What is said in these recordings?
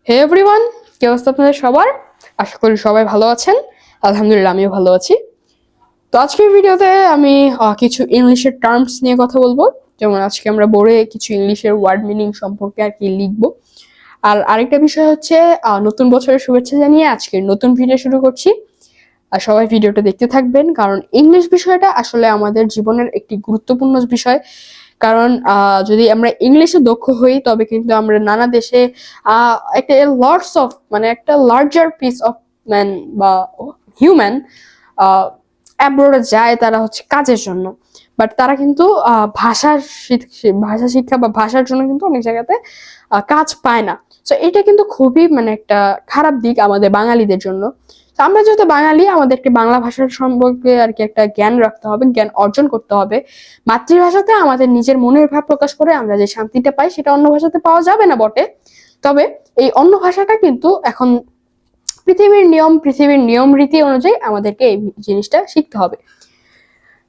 হে everyone, কি অবস্থা আপনাদের সবার? আশা করি সবাই ভালো আছেন। আলহামদুলিল্লাহ, আমিও ভালো আছি। তো আজকের ভিডিওতে আমি কিছু ইংলিশের টার্মস নিয়ে কথা বলবো। যেমন আজকে আমরা বোর্ডে কিছু ইংলিশের ওয়ার্ড মিনিং সম্পর্কে আর কি লিখবো। আর আরেকটা বিষয় হচ্ছে নতুন বছরের শুভেচ্ছা জানিয়ে আজকের নতুন ভিডিও শুরু করছি। আর সবাই ভিডিওটা দেখতে থাকবেন, কারণ ইংলিশ বিষয়টা আসলে আমাদের জীবনের একটি গুরুত্বপূর্ণ বিষয়। কারণ যদি আমরা ইংলিশে দক্ষ হই তবে কিন্তু আমরা নানা দেশে একটা লটস অফ মানে একটা লার্জার পিস অফ ম্যান বা হিউম্যান অ্যাব্রোডে যায়, তারা হচ্ছে কাজের জন্য। বাট তারা কিন্তু ভাষা শিক্ষা বা ভাষার জন্য কিন্তু অনেক জায়গাতে কাজ পায় না। তো এটা কিন্তু খুবই মানে একটা খারাপ দিক আমাদের বাঙালিদের জন্য। তো আমরা যেহেতু বাঙালি, আমাদেরকে বাংলা ভাষার সম্পর্কে আর কি একটা জ্ঞান রাখতে হবে, জ্ঞান অর্জন করতে হবে। মাতৃভাষাতে আমাদের নিজের মনের ভাব প্রকাশ করে আমরা যে শান্তিটা পাই সেটা অন্য ভাষাতে পাওয়া যাবে না বটে। তবে এই অন্য ভাষাটা কিন্তু এখন পৃথিবীর নিয়ম রীতি অনুযায়ী আমাদেরকে এই জিনিসটা শিখতে হবে।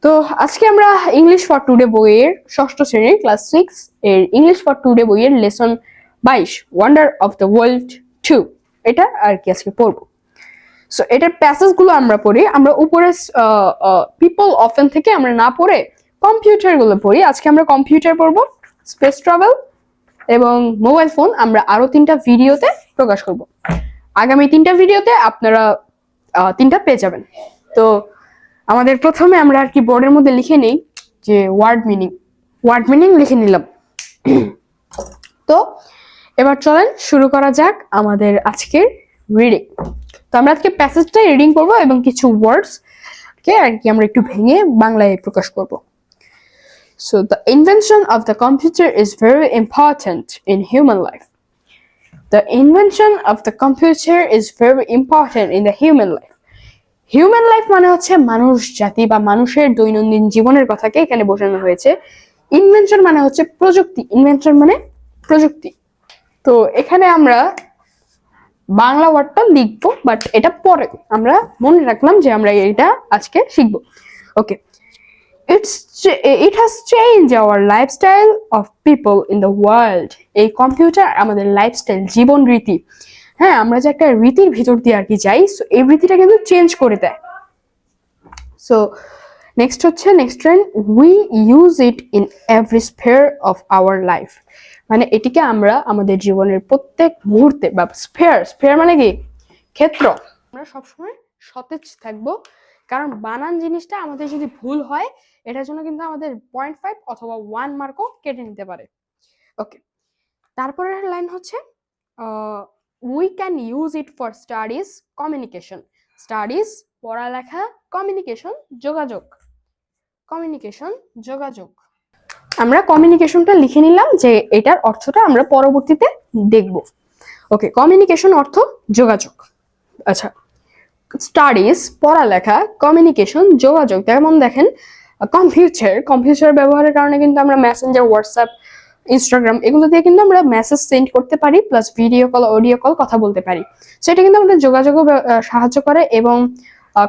তো আজকে আমরা ইংলিশ ফর টুডে বইয়ের ষষ্ঠ শ্রেণীর ক্লাস 6 এর ইংলিশ ফর টুডে বইয়ের lesson 22 wonder of the world 2 এটা আর কি আজকে পড়বো। সো এটার প্যাসেজ গুলো আমরা পড়ি, আমরা উপরে পিপল অফেন থেকে আমরা না পড়ে কম্পিউটার গুলো পড়ি। আজকে আমরা কম্পিউটার পড়বো, স্পেস ট্রাভেল এবং মোবাইল ফোন আমরা আরো 3টা ভিডিওতে প্রকাশ করব। আগামী 3টা ভিডিওতে আপনারা 3টা পেয়ে যাবেন। তো আমাদের প্রথমে আমরা আর কি বোর্ডের মধ্যে লিখে নেই যে ওয়ার্ড মিনিং লিখে নিলাম। তো এবার চলেন শুরু করা যাক আমাদের আজকের রিডিং। তো আমরা আজকে প্যাসেজটাই রিডিং করব এবং কিছু ওয়ার্ডস কে আর কি আমরা একটু ভেঙে বাংলায় প্রকাশ করব। So the invention of the computer is very important in human life. The invention of the computer is very important in the human life. Human life মানে হচ্ছে মানুষ জাতি বা মানুষের দৈনন্দিন জীবনের কথাকে এখানে বোঝানো হয়েছে। ইনভেনশন মানে হচ্ছে প্রযুক্তি, ইনভেনশন মানে প্রযুক্তি। তো এখানে আমরা বাংলা ওয়ার্ডটা লিখবো, বাট এটা পরে আমরা মনে রাখলাম যে আমরা এটা আজকে শিখবো। ওকে, it has changed our lifestyle of people in the world. এই কম্পিউটার আমাদের লাইফস্টাইল, জীবন রীতি, হ্যাঁ আমরা যে একটা রীতির ভিতর দিয়ে আর কি যাই, সো এই রীতিটা কিন্তু চেঞ্জ করে দেয়। So next trend, we use it in every spare of our life. মানে এটিকে আমরা আমাদের জীবনের প্রত্যেক মুহূর্তে বা স্পেয়ার মানে কি ক্ষেত্র, আমরা সবসময় সতেজ থাকবো। কারণ বানান জিনিসটা আমাদের যদি ভুল হয় এটার জন্য কিন্তু আমাদের 0.5 অথবা 1 মার্কও কেটে নিতে পারে। ওকে, তারপরের লাইন হচ্ছে we can use it for studies communication. Studies পড়ালেখা, কমিউনিকেশন যোগাযোগ। আমরা কমিউনিকেশনটা লিখে নিলাম যে এটার অর্থটা আমরা পরবর্তীতে দেখব। ওকে, কমিউনিকেশন অর্থ যোগাযোগ। আচ্ছা, স্টাডিজ পড়ালেখা, কমিউনিকেশন যোগাযোগ। যেমন দেখেন কম্পিউটার ব্যবহারের কারণে কিন্তু আমরা মেসেঞ্জার, হোয়াটসঅ্যাপ, ইনস্টাগ্রাম এগুলো দিয়ে কিন্তু আমরা মেসেজ সেন্ড করতে পারি, plus video call, audio call কথা বলতে পারি। সেটা কিন্তু আমাদের যোগাযোগও সাহায্য করে। এবং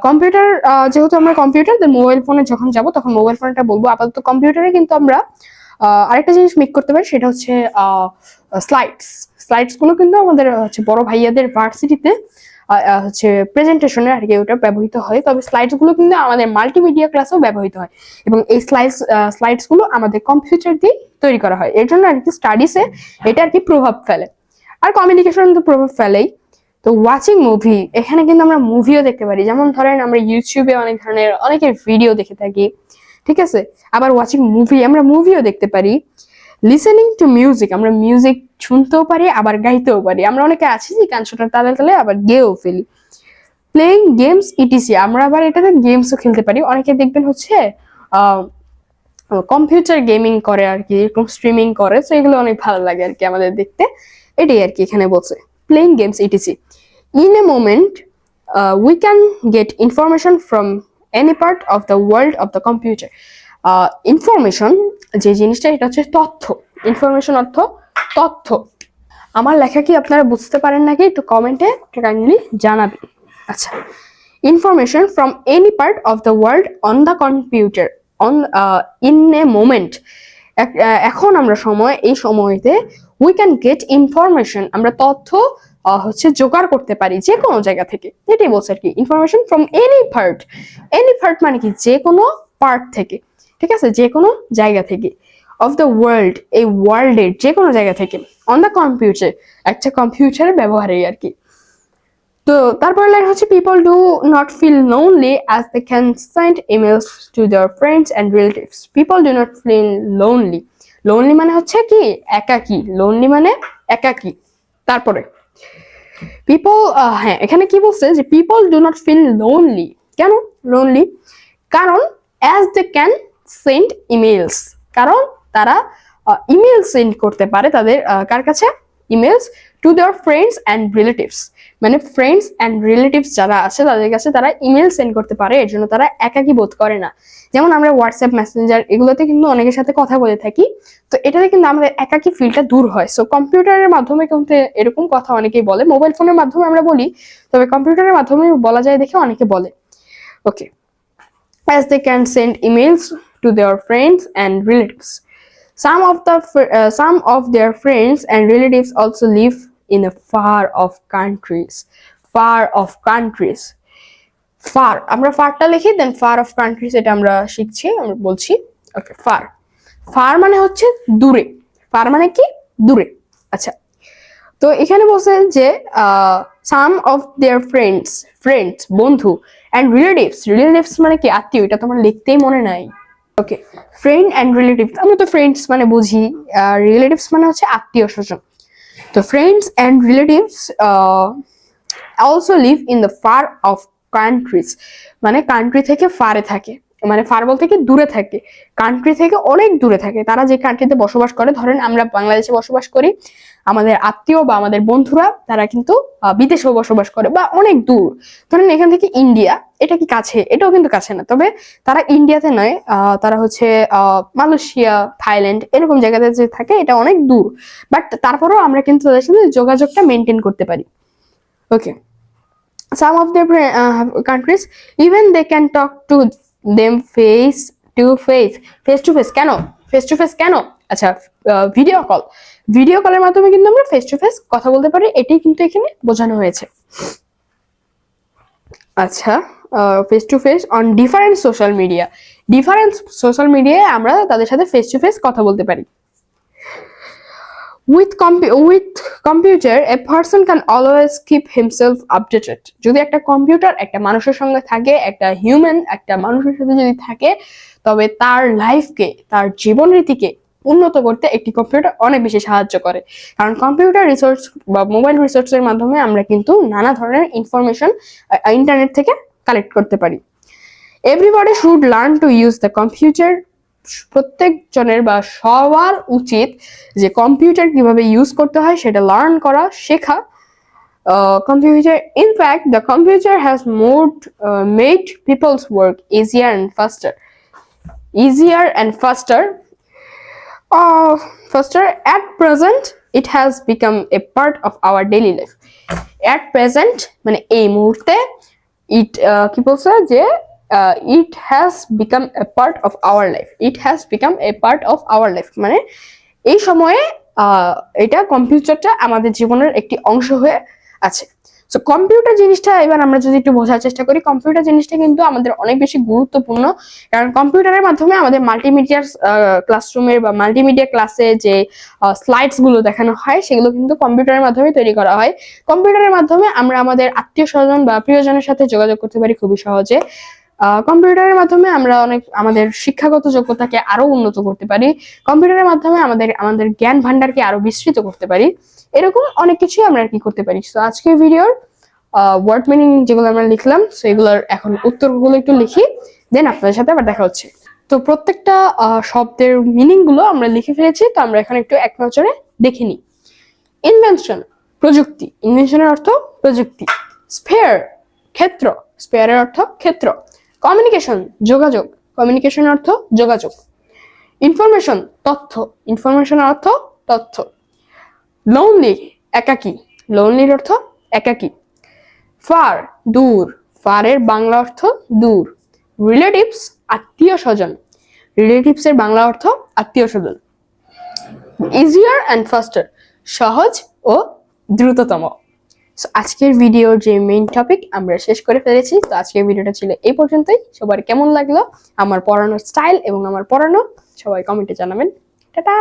কম্পিউটার, যেহেতু আমরা কম্পিউটার মোবাইল ফোনে যখন যাব তখন মোবাইল ফোনটা বলবো। আপাতত কম্পিউটারে কিন্তু আমরা আরেকটা জিনিস মেক করতে পারি, সেটা হচ্ছে স্লাইডস গুলো কিন্তু আমাদের হচ্ছে বড় ভাইয়াদের ভার্সিটিতে হচ্ছে প্রেজেন্টেশনে আর কি ওটা ব্যবহৃত হয়। তবে স্লাইডস গুলো কিন্তু আমাদের মাল্টিমিডিয়া ক্লাসেও ব্যবহৃত হয় এবং এই স্লাইডস গুলো আমাদের কম্পিউটার দিয়ে তৈরি করা হয়। এর জন্য আর কি স্টাডিজে এটা আর কি প্রভাব ফেলে, আর কমিউনিকেশন তো প্রভাব ফেলেই। তো ওয়াচিং মুভি, এখানে কিন্তু আমরা মুভিও দেখতে পারি। যেমন ধরেন আমরা ইউটিউবে অনেকের ভিডিও দেখে থাকি, ঠিক আছে। আবার ওয়াচিং মুভি, আমরা মুভিও দেখতে পারি। লিসেনিং টু মিউজিক, আমরা মিউজিক শুনতেও পারি আবার গাইতেও পারি। আমরা অনেকে আছি যে গান শোনার তালে আবার গেয়েও ফেলি। প্লেইং গেমস ইটিসি, আমরা আবার এটাতে গেমসও খেলতে পারি। অনেকে দেখবেন হচ্ছে কম্পিউটার গেমিং করে আর কি, এরকম স্ট্রিমিং করে, তো এগুলো অনেক ভালো লাগে আর কি আমাদের দেখতে। এটাই আর কি এখানে বলছে, playing games etc. In a moment we can get information from any part of the world of the computer. Information যে জিনিসটা, এটা হচ্ছে তথ্য। ইনফরমেশন অর্থ তথ্য। আমার লেখা কি আপনারা বুঝতে পারেন নাকি একটু কমেন্টে কাইন্ডলি জানাবেন। আচ্ছা, information from any part of the world on the computer in a moment. এখন আমরা এই সময়তে উই ক্যান গেট ইনফরমেশন, আমরা তথ্য হচ্ছে জোগাড় করতে পারি যে কোনো জায়গা থেকে, এটাই বলছে আর কি। ইনফরমেশন ফ্রম এনি পার্ট মানে কি যে কোনো পার্ট থেকে, ঠিক আছে, যে কোনো জায়গা থেকে, অফ দ্য ওয়ার্ল্ড এই ওয়ার্ল্ডের যে কোনো জায়গা থেকে, অন দ্য কম্পিউটার একটা কম্পিউটারের ব্যবহারে আর কি। তো তারপর লাইন হচ্ছে people do not feel lonely as they can send emails to their friends and relatives. People do not feel lonely, lonely মানে হচ্ছে কি একাকী, লোনলি মানে একাকী। তারপরে পিপল, হ্যাঁ এখানে কি বলছে যে people do not feel lonely, কেন লোনলি? কারণ as they can send emails, কারণ তারা ইমেল সেন্ড করতে পারে তাদের কার কাছে, emails to their friends and relatives, মানে ফ্রেন্ডস অ্যান্ড রিলেটিভস যারা আছে তাদের কাছে তারা ইমেল সেন্ড করতে পারে, এর জন্য তারা একাকী বোধ করে না। যেমন আমরা হোয়াটসঅ্যাপ মেসেঞ্জার এগুলোতে কিন্তু অনেকের সাথে কথা বলে থাকি, তো এটাতে কিন্তু আমাদের একাকী ফিলটা দূর হয়। সো কম্পিউটারের মাধ্যমে কিন্তু এরকম কথা অনেকেই বলে, মোবাইল ফোনের মাধ্যমে আমরা বলি, তবে কম্পিউটারের মাধ্যমে বলা যায় দেখে অনেকে বলে। ওকে, as they can send emails to their friends and relatives. Some of their friends and relatives also live in a far off countries. Far off countries. Far, আমরা ফারটা লিখি, দেন ফার অফ কান্ট্রিজ এটা আমরা শিখছি, আমরা বলছি। ওকে, ফার, ফার মানে হচ্ছে দূরে, ফার মানে কি দূরে। আচ্ছা, তো এখানে বলছেন যে সাম অফ দেয়ার ফ্রেন্ডস বন্ধু, অ্যান্ড রিলেটিভস মানে কি আত্মীয়, এটা তোমার লিখতেই মনে নাই। ওকে, ফ্রেন্ড অ্যান্ড রিলেটিভস, আমরা তো ফ্রেন্ডস মানে বুঝি, রিলেটিভস মানে হচ্ছে আত্মীয় স্বজন। তো friends and relatives also live in the far of countries, মানে কান্ট্রি থেকে ফারে থাকে, মানে ফার বলতে কি দূরে থাকে, কান্ট্রি থেকে অনেক দূরে থাকে। তারা যে কান্ট্রিতে বসবাস করে, ধরেন আমরা বাংলাদেশে বসবাস করি, আমাদের আত্মীয় বা আমাদের বন্ধুরা তারা কিন্তু বিদেশেও বসবাস করে বা অনেক দূর। ধরেন এখান থেকে ইন্ডিয়া, এটা কি কাছে? এটাও কিন্তু কাছে না, তবে তারা ইন্ডিয়াতে নয়, তারা হচ্ছে মালয়েশিয়া, থাইল্যান্ড এরকম জায়গাতে যে থাকে, এটা অনেক দূর, বাট তারপরেও আমরা কিন্তু তাদের সাথে যোগাযোগটা মেনটেন করতে পারি। ওকে, some of the countries even they can talk to them face to face, কেন ফেস টু ফেস কেন? আচ্ছা, ভিডিও কলের মাধ্যমে কিন্তু আমরা ফেস টু ফেস কথা বলতে পারি, এটাই কিন্তু এখানে বোঝানো হয়েছে। আচ্ছা, face to face on different social মিডিয়ায় আমরা তাদের সাথে ফেস টু ফেস কথা বলতে পারি। With computer, a person can always keep himself updated. যদি একটা কম্পিউটার একটা মানুষের সঙ্গে থাকে, একটা হিউম্যান একটা মানুষের সাথে যদি থাকে, তবে তার লাইফকে, তার জীবন রীতিকে উন্নত করতে একটি কম্পিউটার অনেক বেশি সাহায্য করে। কারণ কম্পিউটার রিসোর্স বা মোবাইল রিসোর্সের মাধ্যমে আমরা কিন্তু নানা ধরনের ইনফরমেশন ইন্টারনেট থেকে কালেক্ট করতে পারি। Everybody should learn to use the computer. প্রত্যেক জনের বা সবার উচিত যে কম্পিউটার কিভাবে ইউজ করতে হয় সেটা লার্ন করা, শেখা। Computer, in fact the computer has made peoples work easier and faster. At present it has become a part of our daily life. At present মানে এই মুহূর্তে, কি বলছে যে it has become a part of our life, মানে এই সময়ে এটা কম্পিউটারটা আমাদের জীবনের একটি অংশ হয়ে আছে। সো কম্পিউটার জিনিসটা এবার আমরা যদি একটু বোঝার চেষ্টা করি, কম্পিউটার জিনিসটা কিন্তু আমাদের অনেক বেশি গুরুত্বপূর্ণ, কারণ কম্পিউটারের মাধ্যমে আমাদের মাল্টিমিডিয়ার ক্লাসরুমের বা মাল্টিমিডিয়া ক্লাসে যে স্লাইডস গুলো দেখানো হয় সেগুলো কিন্তু কম্পিউটারের মাধ্যমে তৈরি করা হয়। কম্পিউটারের মাধ্যমে আমরা আমাদের আত্মীয় স্বজন বা প্রিয়জনের সাথে যোগাযোগ করতে পারি খুবই সহজে। কম্পিউটারের মাধ্যমে আমরা আমাদের শিক্ষাগত যোগ্যতাকে আরো উন্নত করতে পারি, কম্পিউটারের মাধ্যমে আমাদের জ্ঞান ভান্ডারকে আরো বিস্তৃত করতে পারি, এরকম অনেক কিছুই আমরা কি করতে পারি। তো আজকের ভিডিওর ওয়ার্ড মিনিং যেগুলো আমরা লিখলাম, তো এগুলোর এখন উত্তরগুলো একটু লিখি, দেন আপনাদের সাথে আবার দেখা হচ্ছে। তো প্রত্যেকটা শব্দের মিনিং গুলো আমরা লিখে ফেলেছি, তো আমরা এখন একটু এক নজরে দেখে নিই। ইনভেনশন, প্রযুক্তি, ইনভেনশনের অর্থ প্রযুক্তি। স্ফেয়ার, ক্ষেত্র, স্ফেয়ারের অর্থ ক্ষেত্র। কমিউনিকেশন, যোগাযোগ, কমিউনিকেশনের অর্থ যোগাযোগ। ইনফরমেশন, তথ্য, ইনফরমেশনের অর্থ তথ্য। লোনলি, একাকী, লোনলির অর্থ একাকী। ফার, দূর, ফারের বাংলা অর্থ দূর। রিলেটিভস, আত্মীয় স্বজন, রিলেটিভসের বাংলা অর্থ আত্মীয় স্বজন। ইজিয়ার অ্যান্ড ফাস্টার, সহজ ও দ্রুততম। So, আজকের ভিডিওর যে মেইন টপিক আমরা শেষ করে ফেলেছি। তো আজকের ভিডিওটা ছিল এই পর্যন্তই। সবার কেমন লাগলো আমার পড়ানোর স্টাইল এবং আমার পড়ানো সবাই কমেন্টে জানাবেন। টাটা।